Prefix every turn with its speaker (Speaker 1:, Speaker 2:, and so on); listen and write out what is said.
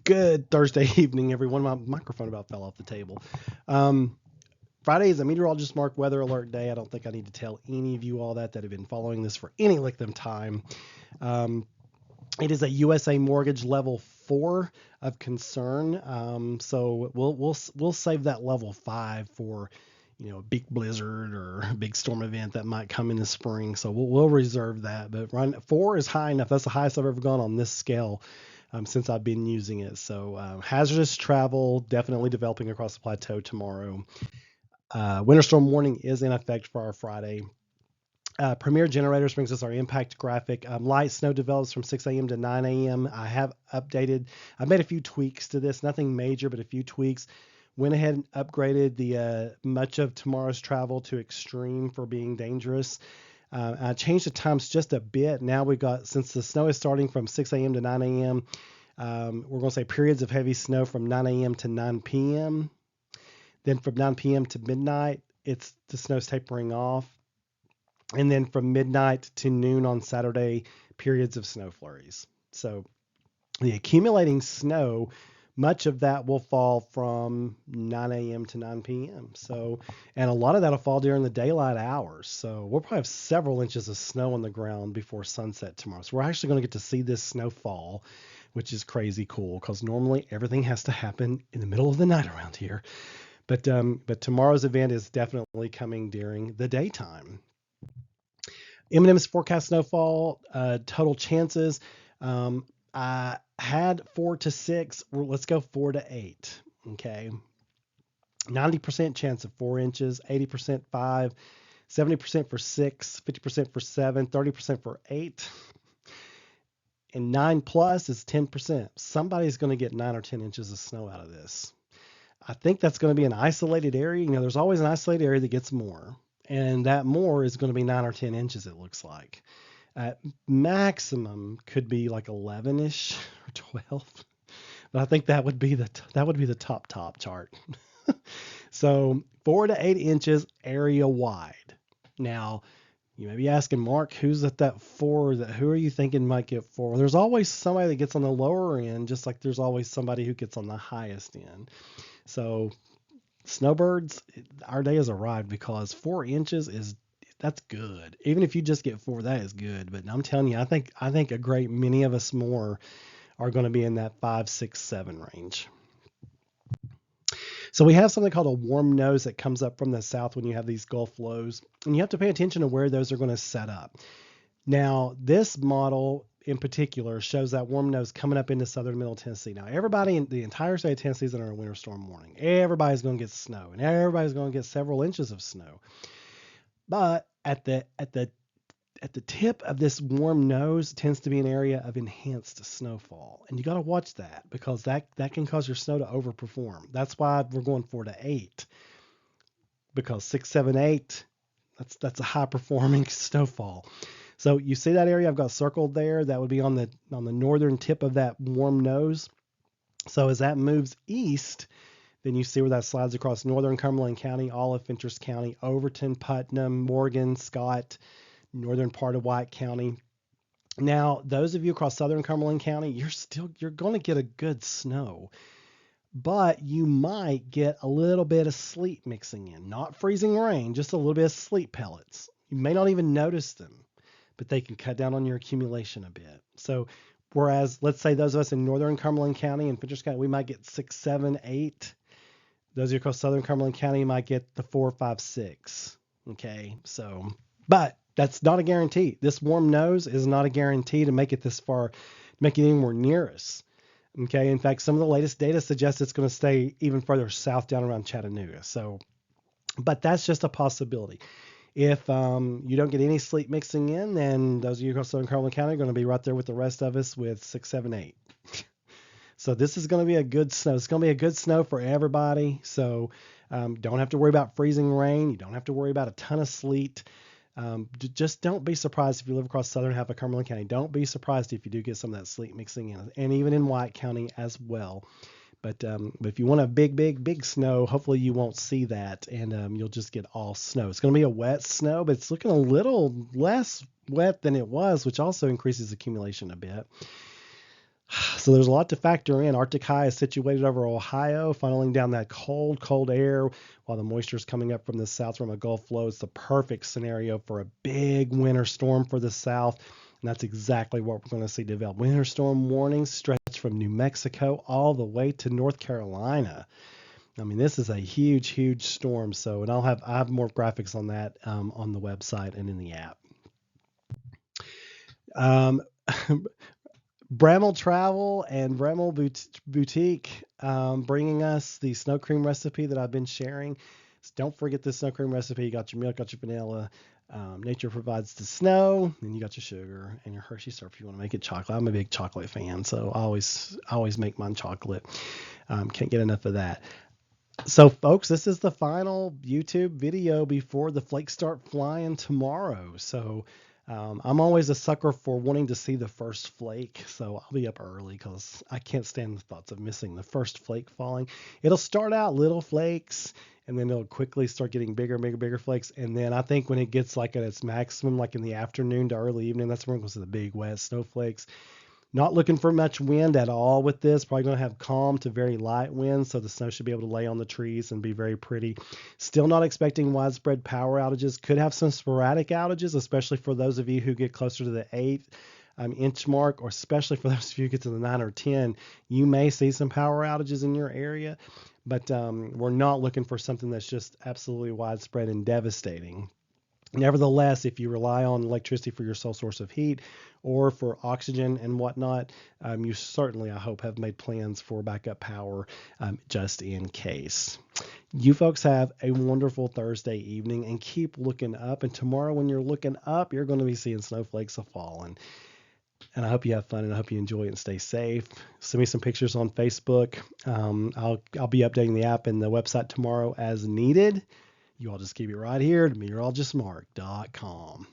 Speaker 1: Good Thursday evening, everyone. My microphone about fell off the table. Um, Friday is a meteorologist mark weather alert day. I don't think I need to tell any of you all that have been following this for any length of time. Um, it is a USA mortgage level 4 of concern. So we'll save that level 5 for a big blizzard or a big storm event that might come in the spring. So we'll reserve that. But 4 is high enough. That's the highest I've ever gone on this scale since I've been using it. So hazardous travel definitely developing across the plateau tomorrow. Winter storm warning is in effect for our Friday. Premier Generators brings us our impact graphic. Light snow develops from 6 a.m. to 9 a.m. I've made a few tweaks to this, nothing major, but a few tweaks. Went ahead and upgraded the much of tomorrow's travel to extreme for being dangerous. I changed the times just a bit. Now we've got, since the snow is starting from 6 a.m. to 9 a.m., we're going to say periods of heavy snow from 9 a.m. to 9 p.m. Then from 9 p.m. to midnight, the snow's tapering off. And then from midnight to noon on Saturday, periods of snow flurries. So the accumulating snow, much of that will fall from 9 a.m. to 9 p.m. So, and a lot of that will fall during the daylight hours. So we'll probably have several inches of snow on the ground before sunset tomorrow. So we're actually going to get to see this snow fall, which is crazy cool because normally everything has to happen in the middle of the night around here. But tomorrow's event is definitely coming during the daytime. M&M's forecast snowfall, total chances. I had 4 to 6. Let's go 4 to 8. Okay. 90% chance of 4 inches, 80% 5, 70% for 6, 50% for 7, 30% for 8. And 9 plus is 10%. Somebody's going to get 9 or 10 inches of snow out of this. I think that's going to be an isolated area. There's always an isolated area that gets more. And that more is going to be 9 or 10 inches, it looks like. At maximum could be like 11-ish or 12. But I think that would be the top chart. So 4 to 8 inches area wide. Now, you may be asking, Mark, who's at that 4? Who are you thinking might get 4? There's always somebody that gets on the lower end, just like there's always somebody who gets on the highest end. So snowbirds, our day has arrived because 4 inches that's good. Even if you just get 4, that is good. But I'm telling you, I think a great many of us more are going to be in that 5, 6, 7 range. So we have something called a warm nose that comes up from the south when you have these Gulf lows, and you have to pay attention to where those are going to set up. Now, this model in particular shows that warm nose coming up into southern middle Tennessee. Now, everybody in the entire state of Tennessee is under a winter storm warning. Everybody's going to get snow, and everybody's going to get several inches of snow. But at the tip of this warm nose tends to be an area of enhanced snowfall, and you got to watch that because that can cause your snow to overperform. That's why we're going 4 to 8, because 6, 7, 8, that's a high performing snowfall. So you see that area I've got circled there? That would be on the northern tip of that warm nose. So as that moves east, then you see where that slides across northern Cumberland County, all of Fentress County, Overton, Putnam, Morgan, Scott, northern part of White County. Now, those of you across southern Cumberland County, you're going to get a good snow, but you might get a little bit of sleet mixing in, not freezing rain, just a little bit of sleet pellets. You may not even notice them, but they can cut down on your accumulation a bit. So whereas, let's say those of us in northern Cumberland County and Fentress County, we might get 6, 7, 8. Those of you across southern Cumberland County might get the 4, 5, 6. Okay, so, but that's not a guarantee. This warm nose is not a guarantee to make it this far, make it anywhere near us. Okay, in fact, some of the latest data suggests it's going to stay even further south down around Chattanooga. So, but that's just a possibility. If you don't get any sleet mixing in, then those of you across southern Cumberland County are going to be right there with the rest of us with 6, 7, 8. So this is going to be a good snow. It's going to be a good snow for everybody. So don't have to worry about freezing rain. You don't have to worry about a ton of sleet. Just don't be surprised if you live across southern half of Cumberland County. Don't be surprised if you do get some of that sleet mixing in, and even in White County as well. But if you want a big snow, hopefully you won't see that, and you'll just get all snow. It's going to be a wet snow, but it's looking a little less wet than it was, which also increases accumulation a bit. So there's a lot to factor in. Arctic high is situated over Ohio, funneling down that cold, cold air while the moisture is coming up from the south from a Gulf flow. It's the perfect scenario for a big winter storm for the south. And that's exactly what we're going to see develop. Winter storm warnings stretch from New Mexico all the way to North Carolina. I mean, this is a huge, huge storm. So, and I have more graphics on that on the website and in the app. Um, Bramble Travel and Bramble Boutique bringing us the snow cream recipe that I've been sharing. So don't forget the snow cream recipe. You got your milk, got your vanilla. Nature provides the snow, and you got your sugar and your Hershey syrup if you want to make it chocolate. I'm a big chocolate fan, so I always make mine chocolate. Can't get enough of that. So, folks, this is the final YouTube video before the flakes start flying tomorrow. So, I'm always a sucker for wanting to see the first flake. So, I'll be up early because I can't stand the thoughts of missing the first flake falling. It'll start out little flakes, and then it'll quickly start getting bigger, bigger, bigger flakes. And then I think when it gets like at its maximum, like in the afternoon to early evening, that's when it goes to the big wet snowflakes. Not looking for much wind at all with this. Probably going to have calm to very light winds, so the snow should be able to lay on the trees and be very pretty. Still not expecting widespread power outages. Could have some sporadic outages, especially for those of you who get closer to the 8-inch mark, or especially for those of you who get to the 9 or 10. You may see some power outages in your area, but we're not looking for something that's just absolutely widespread and devastating. Nevertheless, if you rely on electricity for your sole source of heat or for oxygen and whatnot, you certainly, I hope, have made plans for backup power just in case. You folks have a wonderful Thursday evening and keep looking up. And tomorrow when you're looking up, you're going to be seeing snowflakes falling. And I hope you have fun and I hope you enjoy it and stay safe. Send me some pictures on Facebook. I'll be updating the app and the website tomorrow as needed. You all just keep it right here at meteorologistmark.com.